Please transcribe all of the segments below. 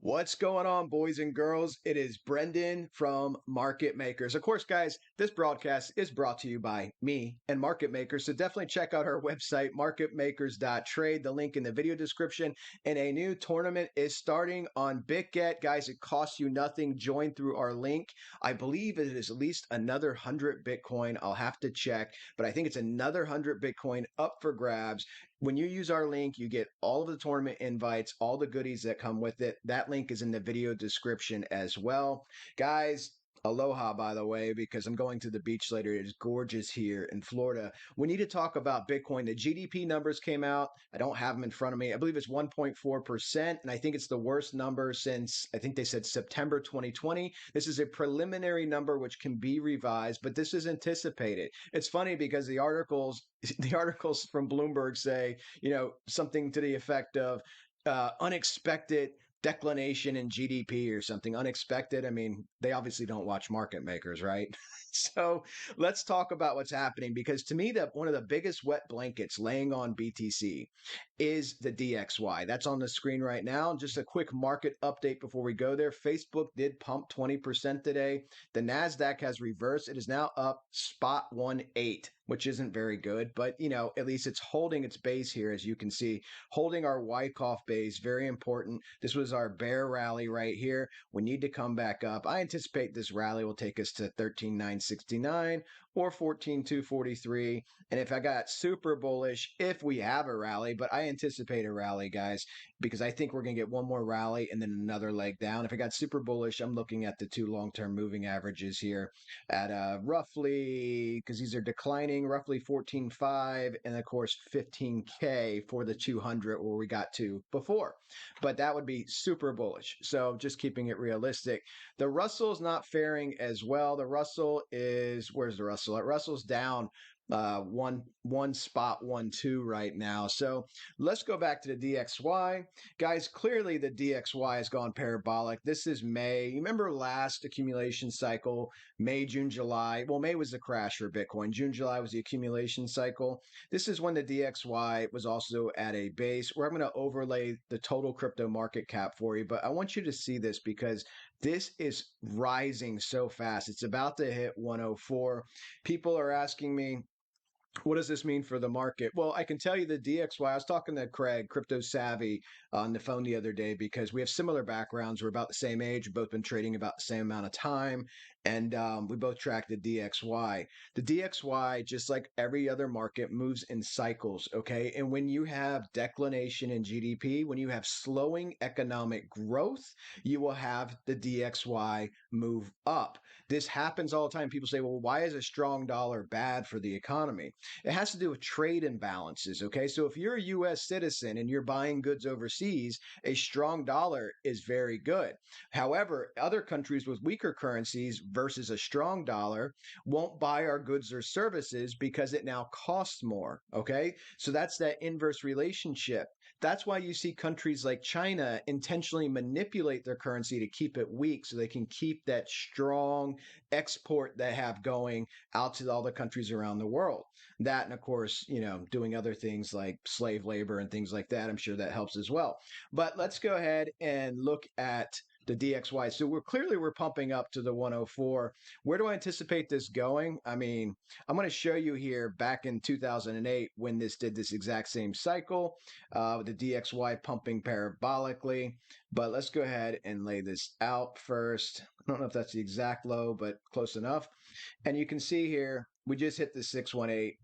What's going on, boys and girls? It is Brendan from Market Makers. Of course, guys, this broadcast is brought to you by me and Market Makers. So definitely check out our website, marketmakers.trade, the link in the video description. And a new tournament is starting on BitGet. Guys, it costs you nothing. Join through our link. I believe it is at least another 100 Bitcoin. I'll have to check, but I think it's another 100 Bitcoin up for grabs. When you use our link, you get all of the tournament invites, all the goodies that come with it. That link is in the video description as well. Guys, aloha, by the way, because I'm going to the beach later. It is gorgeous here in Florida. We need to talk about Bitcoin. The GDP numbers came out. I don't have them in front of me. I believe it's 1.4%, and I think it's the worst number since, I think they said September 2020. This is a preliminary number which can be revised, but this is anticipated. It's funny because the articles from Bloomberg say, something to the effect of unexpected declination in GDP or something unexpected. I mean, they obviously don't watch market makers, right? So let's talk about what's happening because to me, that one of the biggest wet blankets laying on BTC is the DXY. That's on the screen right now. Just a quick market update before we go there. Facebook did pump 20% today. The NASDAQ has reversed. It is now up spot 1.8, which isn't very good, but at least it's holding its base here, as you can see, holding our Wyckoff base, very important. This was our bear rally right here. We need to come back up. I anticipate this rally will take us to 13,969 or 14,243. And if I got super bullish, if we have a rally, but I anticipate a rally, guys, because I think we're going to get one more rally and then another leg down. If I got super bullish, I'm looking at the two long-term moving averages here at roughly, because these are declining, roughly 14.5 and of course 15K for the 200 where we got to before. But that would be super bullish. So just keeping it realistic. The Russell's not faring as well. The Russell is, where's the Russell? Russell's down one spot 1 2 right now. So let's go back to the DXY. Guys, clearly the DXY has gone parabolic. This is May. You remember last accumulation cycle, May, June, July? Well, May was the crash for Bitcoin. June, July was the accumulation cycle. This is when the DXY was also at a base where I'm going to overlay the total crypto market cap for you. But I want you to see this because this is rising so fast. It's about to hit 104. People are asking me, what does this mean for the market? Well, I can tell you the DXY. I was talking to Craig, Crypto Savvy, on the phone the other day because we have similar backgrounds. We're about the same age, we've both been trading about the same amount of time, and we both track the DXY. The DXY, just like every other market, moves in cycles, okay? And when you have declination in GDP, when you have slowing economic growth, you will have the DXY move up. This happens all the time. People say, well, why is a strong dollar bad for the economy? It has to do with trade imbalances. Okay. So if you're a US citizen and you're buying goods overseas, a strong dollar is very good. However, other countries with weaker currencies versus a strong dollar won't buy our goods or services because it now costs more. Okay. So that's that inverse relationship. That's why you see countries like China intentionally manipulate their currency to keep it weak so they can keep that strong export they have going out to all the countries around the world. That, and of course, doing other things like slave labor and things like that. I'm sure that helps as well. But let's go ahead and look at the DXY. So we're pumping up to the 104. Where do I anticipate this going? I mean, I'm going to show you here back in 2008 when this did this exact same cycle, the DXY pumping parabolically. But let's go ahead and lay this out first. I don't know if that's the exact low, but close enough. And you can see here, we just hit the 618.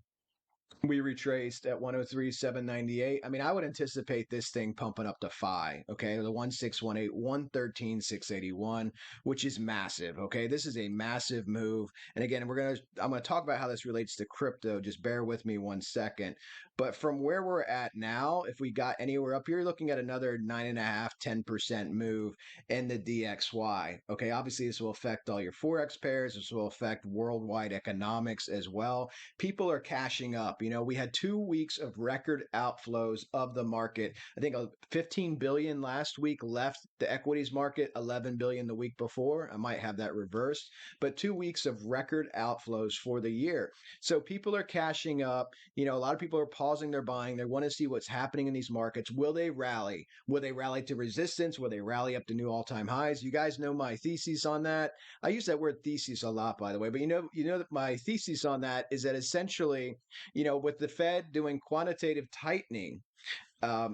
We retraced at 103,798. I mean, I would anticipate this thing pumping up to 5, okay? The 1618, 113,681, which is massive, okay? This is a massive move. And again, I'm going to talk about how this relates to crypto. Just bear with me 1 second. But from where we're at now, if we got anywhere up here, you're looking at another 9.5, 10% move in the DXY. Okay, obviously this will affect all your Forex pairs. This will affect worldwide economics as well. People are cashing up up. We had 2 weeks of record outflows of the market. I think 15 billion last week left the equities market, 11 billion the week before. I might have that reversed, but 2 weeks of record outflows for the year. So people are cashing up. A lot of people are pausing their buying. They want to see what's happening in these markets. Will they rally? Will they rally to resistance? Will they rally up to new all-time highs? You guys know my thesis on that. I use that word thesis a lot, by the way, but that my thesis on that is that essentially, with the Fed doing quantitative tightening,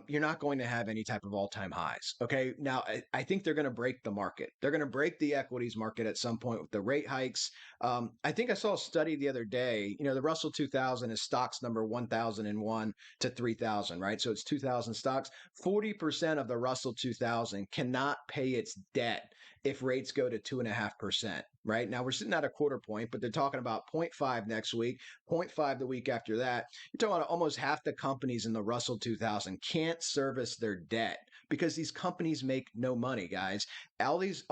you're not going to have any type of all-time highs. Okay. Now, I think they're going to break the market. They're going to break the equities market at some point with the rate hikes. I think I saw a study the other day. The Russell 2000 is stocks number 1001 to 3000, right? So it's 2000 stocks. 40% of the Russell 2000 cannot pay its debt if rates go to 2.5%, right? Now we're sitting at a quarter point, but they're talking about 0.5 next week, 0.5 the week after that. You're talking about almost half the companies in the Russell 2000 can't service their debt because these companies make no money, guys. All these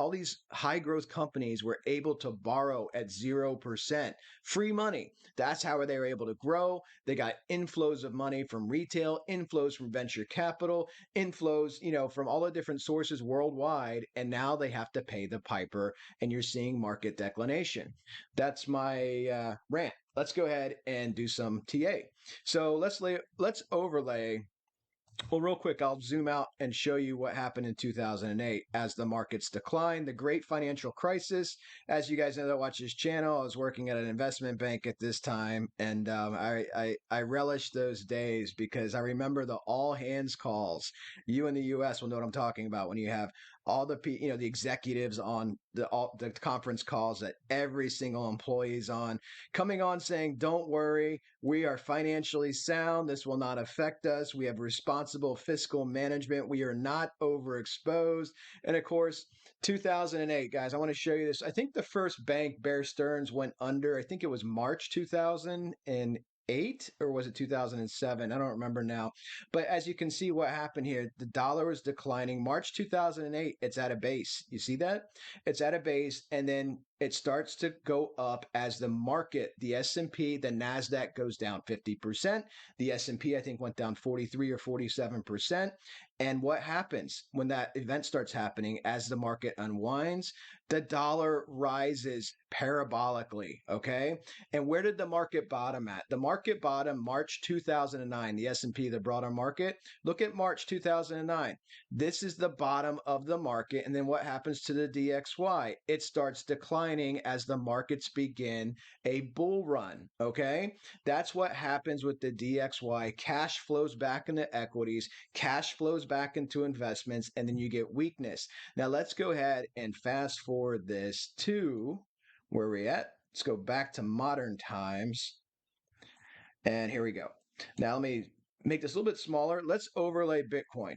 high growth companies were able to borrow at 0%, free money. That's how they were able to grow. They got inflows of money from retail, inflows from venture capital, inflows, from all the different sources worldwide, and now they have to pay the piper, and you're seeing market declination. That's my rant. Let's go ahead and do some TA. So let's overlay. Well, real quick, I'll zoom out and show you what happened in 2008 as the markets declined. The great financial crisis. As you guys know that watch this channel, I was working at an investment bank at this time, and I relish those days because I remember the all hands calls. You in the U.S. will know what I'm talking about when you have all the executives on the conference calls that every single employee is on, coming on saying, "Don't worry, we are financially sound. This will not affect us. We have responsible fiscal management. We are not overexposed." And of course, 2008, guys, I want to show you this. I think the first bank, Bear Stearns, went under. I think it was March 2008, or was it 2007? I don't remember now. But as you can see what happened here, the dollar was declining. March 2008, it's at a base. You see that? It's at a base, and then it starts to go up as the market, the S&P, the NASDAQ goes down 50%. The S&P, I think, went down 43 or 47%. And what happens when that event starts happening as the market unwinds? The dollar rises parabolically, okay? And where did the market bottom at? The market bottom March 2009, the S&P, the broader market. Look at March 2009. This is the bottom of the market. And then what happens to the DXY? It starts declining as the markets begin a bull run, okay? That's what happens with the DXY. Cash flows back into equities, cash flows back into investments, and then you get weakness. Now let's go ahead and fast forward this to where we're at. Let's go back to modern times. And here we go. Now let me make this a little bit smaller. Let's overlay Bitcoin.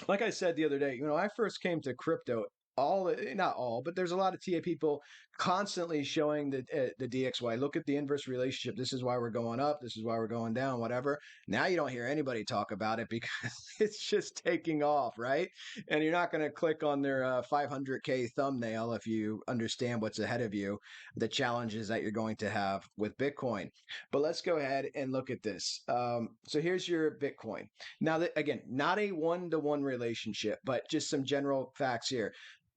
Like I said the other day, I first came to crypto, not all, but there's a lot of TA people constantly showing the DXY. Look at the inverse relationship. This is why we're going up. This is why we're going down, whatever. Now you don't hear anybody talk about it because it's just taking off, right? And you're not going to click on their 500K thumbnail if you understand what's ahead of you, the challenges that you're going to have with Bitcoin. But let's go ahead and look at this. So here's your Bitcoin. Now, again, not a one-to-one relationship, but just some general facts here.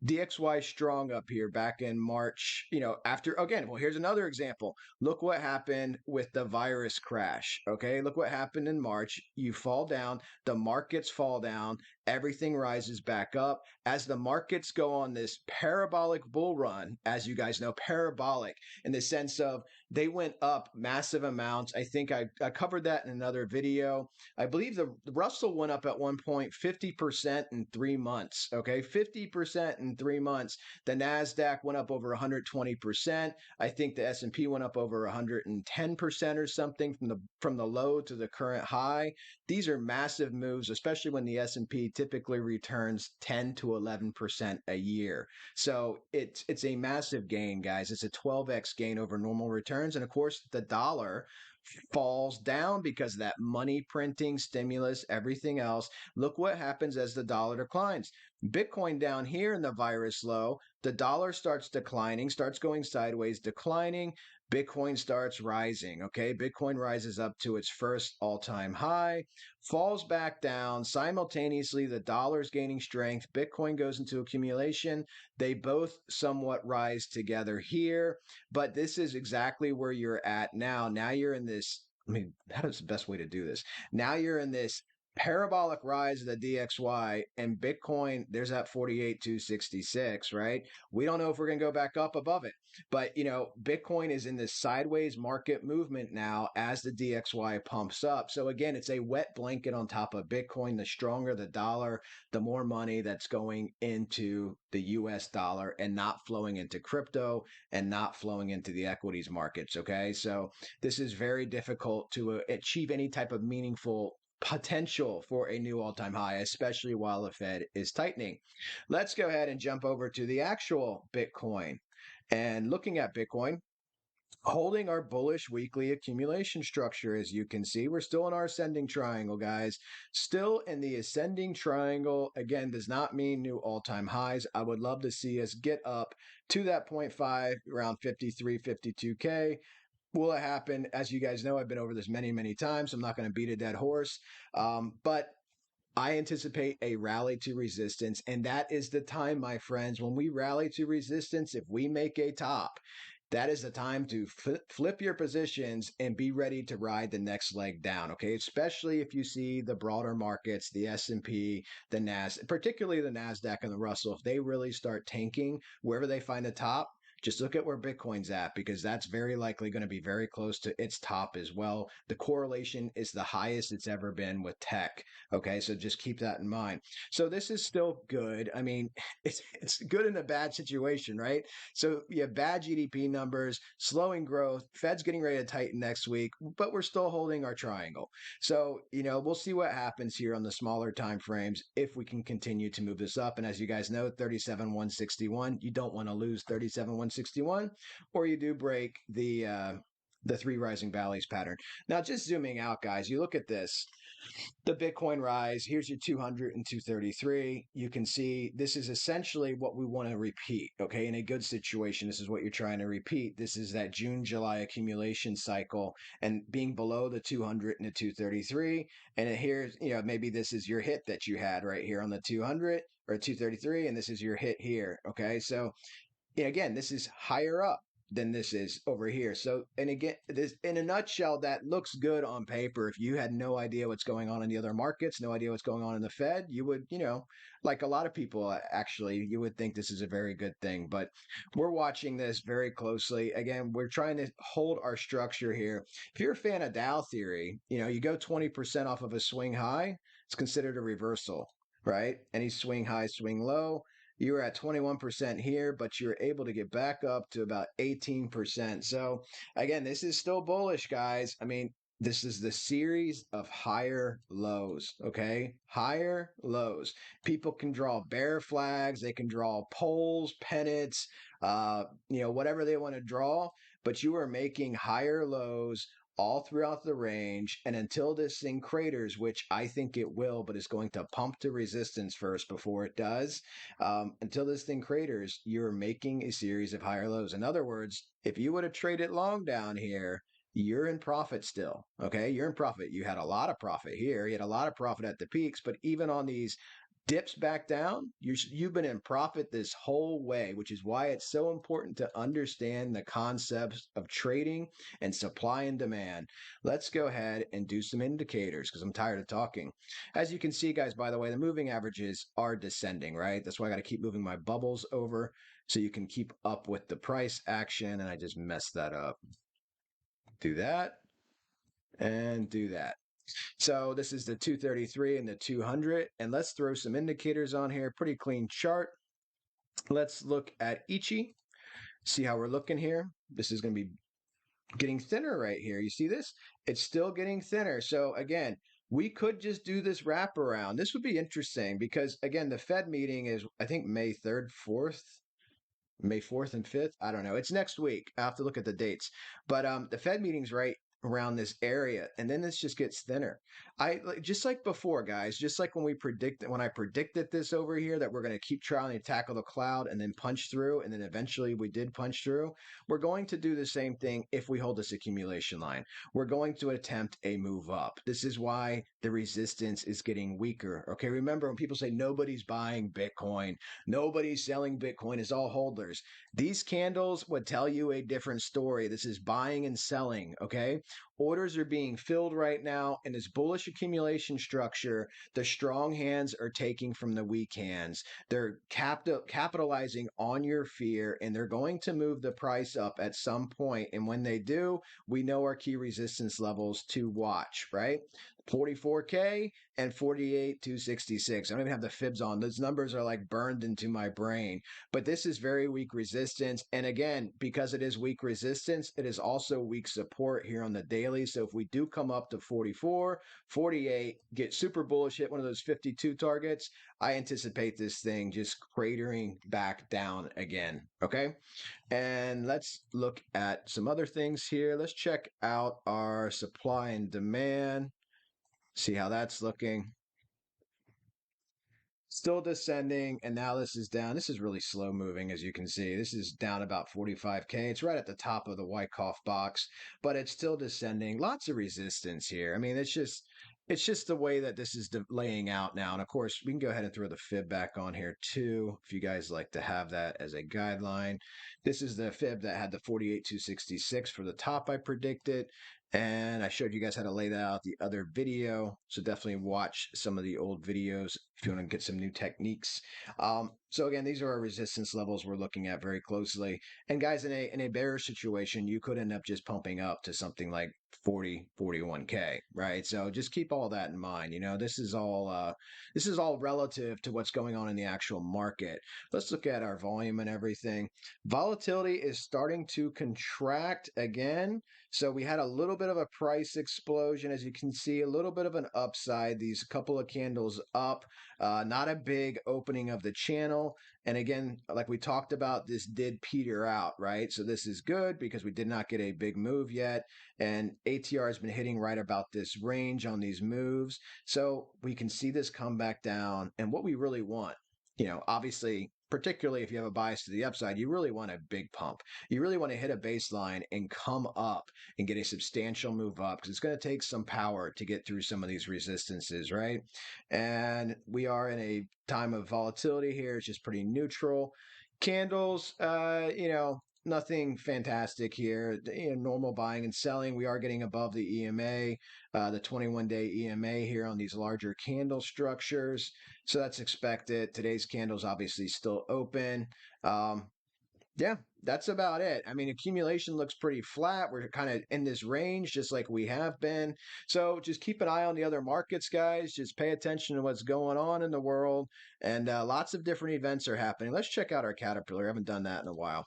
DXY strong up here back in March, after, again, well, here's another example. Look what happened with the virus crash. Okay. Look what happened in March. You fall down, the markets fall down, everything rises back up as the markets go on this parabolic bull run. As you guys know, parabolic in the sense of they went up massive amounts. I think I covered that in another video. I believe the Russell went up at one point 50% in 3 months. Okay. 50% in 3 months. The NASDAQ went up over 120%. I think the S&P went up over 110% or something from the low to the current high. These are massive moves, especially when the S&P typically returns 10 to 11% a year. So it's a massive gain, guys. It's a 12x gain over normal returns. And of course, the dollar falls down because of that money printing, stimulus, everything else. Look what happens as the dollar declines. Bitcoin down here in the virus low, the dollar starts declining, starts going sideways, declining. Bitcoin starts rising. Okay. Bitcoin rises up to its first all time high, falls back down. Simultaneously, the dollar's gaining strength. Bitcoin goes into accumulation. They both somewhat rise together here, but this is exactly where you're at now. Now you're in this. I mean, that is the best way to do this. Now you're in this parabolic rise of the DXY and Bitcoin, there's that 48,266, right? We don't know if we're going to go back up above it. But, Bitcoin is in this sideways market movement now as the DXY pumps up. So again, it's a wet blanket on top of Bitcoin. The stronger the dollar, the more money that's going into the US dollar and not flowing into crypto and not flowing into the equities markets. Okay. So this is very difficult to achieve any type of meaningful potential for a new all-time high, especially while the Fed is tightening. Let's go ahead and jump over to the actual Bitcoin. And looking at Bitcoin, holding our bullish weekly accumulation structure. As you can see, we're still in our ascending triangle, guys. Still in the ascending triangle. Again, does not mean new all-time highs. I would love to see us get up to that 0.5 around 53, 52K. Will it happen? As you guys know, I've been over this many, many times. I'm not going to beat a dead horse. But I anticipate a rally to resistance. And that is the time, my friends, when we rally to resistance, if we make a top, that is the time to flip your positions and be ready to ride the next leg down. Okay, especially if you see the broader markets, the S&P, the Nas, particularly the Nasdaq and the Russell, if they really start tanking wherever they find the top. Just look at where Bitcoin's at because that's very likely going to be very close to its top as well. The correlation is the highest it's ever been with tech. Okay, so just keep that in mind. So this is still good. I mean, it's good in a bad situation, right? So you have bad GDP numbers, slowing growth, Fed's getting ready to tighten next week, but we're still holding our triangle. So, we'll see what happens here on the smaller time frames if we can continue to move this up. And as you guys know, 37,161, you don't want to lose 37,161, or you do break the three rising valleys pattern. Now, just zooming out, guys, you look at this the Bitcoin rise. Here's your 200 and 233. You can see this is essentially what we want to repeat. Okay. In a good situation, this is what you're trying to repeat. This is that June, July accumulation cycle and being below the 200 and the 233. And here's, maybe this is your hit that you had right here on the 200 or 233. And this is your hit here. Okay. So, again, this is higher up than this is over here. So, and again, this in a nutshell, that looks good on paper. If you had no idea what's going on in the other markets, no idea what's going on in the Fed, you would, like a lot of people actually, you would think this is a very good thing. But we're watching this very closely. Again, we're trying to hold our structure here. If you're a fan of Dow theory, you go 20% off of a swing high, it's considered a reversal, right? Any swing high, swing low, you were at 21% here, but you're able to get back up to about 18%. So, again, this is still bullish, guys. I mean, this is the series of higher lows, okay? Higher lows. People can draw bear flags, they can draw poles, pennants, whatever they want to draw, but you are making higher lows all throughout the range. And until this thing craters, which I think it will, but it's going to pump to resistance first before it does, until this thing craters, you're making a series of higher lows. In other words, if you would have traded long down here, you're in profit still. Okay. You're in profit. You had a lot of profit here. You had a lot of profit at the peaks, but even on these dips back down, you've been in profit this whole way, which is why it's so important to understand the concepts of trading and supply and demand. Let's go ahead and do some indicators because I'm tired of talking. As you can see, guys, by the way, the moving averages are descending, right? That's why I got to keep moving my bubbles over so you can keep up with the price action. And I just messed that up. Do that and do that. So this is the 233 and the 200. And let's throw some indicators on here. Pretty clean chart. Let's look at Ichi. See how we're looking here. This is going to be getting thinner right here. You see this? It's still getting thinner. So again, we could just do this wraparound. This would be interesting because again, the Fed meeting is, I think, May 3rd, 4th. May 4th and 5th. I don't know. It's next week. I have to look at the dates. But the Fed meeting's right around this area, and then this just gets thinner. Just like before, guys, just like when I predicted this over here that we're going to keep trying to tackle the cloud and then punch through, and then eventually we did punch through. We're going to do the same thing if we hold this accumulation line. We're going to attempt a move up. This is why the resistance is getting weaker. Okay, remember when people say nobody's buying Bitcoin, nobody's selling Bitcoin, it's all holders. These candles would tell you a different story. This is buying and selling, okay? Orders are being filled right now in this bullish accumulation structure. The strong hands are taking from the weak hands. They're capitalizing on your fear, and they're going to move the price up at some point. And when they do, we know our key resistance levels to watch, right? 44K and 48,266. I don't even have the fibs on. Those numbers are like burned into my brain. But this is very weak resistance. And again, because it is weak resistance, it is also weak support here on the daily. So if we do come up to 44, 48, get super bullish, hit one of those 52 targets, I anticipate this thing just cratering back down again. Okay. And let's look at some other things here. Let's check out our supply and demand, see how that's looking. Still descending, and now this is down. This is really slow moving, as you can see. This is down about 45K. It's right at the top of the Wyckoff box, but it's still descending. Lots of resistance here. I mean, it's just the way that this is laying out now. And of course, we can go ahead and throw the fib back on here too, if you guys like to have that as a guideline. This is the fib that had the 48,266 for the top I predicted. And I showed you guys how to lay that out the other video. So definitely watch some of the old videos if you want to get some new techniques. So again, these are our resistance levels we're looking at very closely. And guys, in a bearish situation, you could end up just pumping up to something like 40, 41K, right? So just keep all that in mind. This is all relative to what's going on in the actual market. Let's look at our volume and everything. Volatility is starting to contract again. So we had a little bit of a price explosion, as you can see, a little bit of an upside. These couple of candles up, not a big opening of the channel. And again, like we talked about, this did peter out, right? So this is good because we did not get a big move yet. And ATR has been hitting right about this range on these moves. So we can see this come back down. And what we really want, obviously, particularly if you have a bias to the upside, you really want a big pump. You really want to hit a baseline and come up and get a substantial move up because it's going to take some power to get through some of these resistances, right? And we are in a time of volatility here. It's just pretty neutral. Candles, nothing fantastic here. Normal buying and selling. We are getting above the EMA, the 21-day EMA here on these larger candle structures. So that's expected. Today's candle's obviously still open. Yeah, that's about it. I mean, accumulation looks pretty flat. We're kind of in this range, just like we have been. So just keep an eye on the other markets, guys. Just pay attention to what's going on in the world. And lots of different events are happening. Let's check out our Caterpillar. I haven't done that in a while.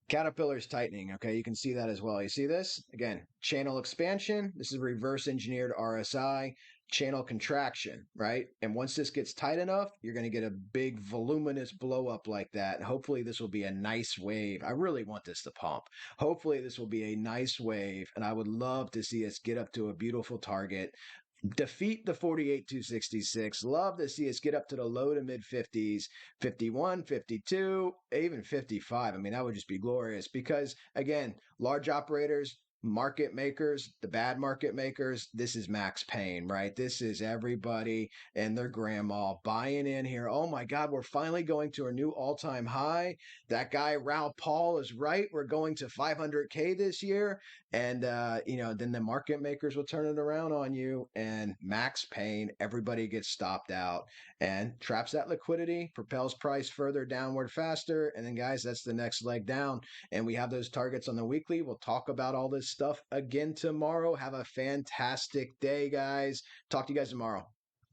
Caterpillar's tightening. Okay, you can see that as well. You see this? Again, channel expansion. This is reverse engineered RSI. Channel contraction, right? And once this gets tight enough, you're going to get a big voluminous blow up like that. And hopefully this will be a nice wave. I really want this to pump. Hopefully this will be a nice wave. And I would love to see us get up to a beautiful target, defeat the 48,266. Love to see us get up to the low to mid 50s, 51, 52, even 55. I mean, that would just be glorious because, again, large operators, market makers, the bad market makers, this is max pain, right? This is everybody and their grandma buying in here. Oh my God, we're finally going to a new all-time high. That guy, Raoul Paul, is right. We're going to 500K this year. And, then the market makers will turn it around on you and max pain. Everybody gets stopped out and traps that liquidity, propels price further downward faster. And then, guys, that's the next leg down. And we have those targets on the weekly. We'll talk about all this stuff again tomorrow. Have a fantastic day, guys. Talk to you guys tomorrow.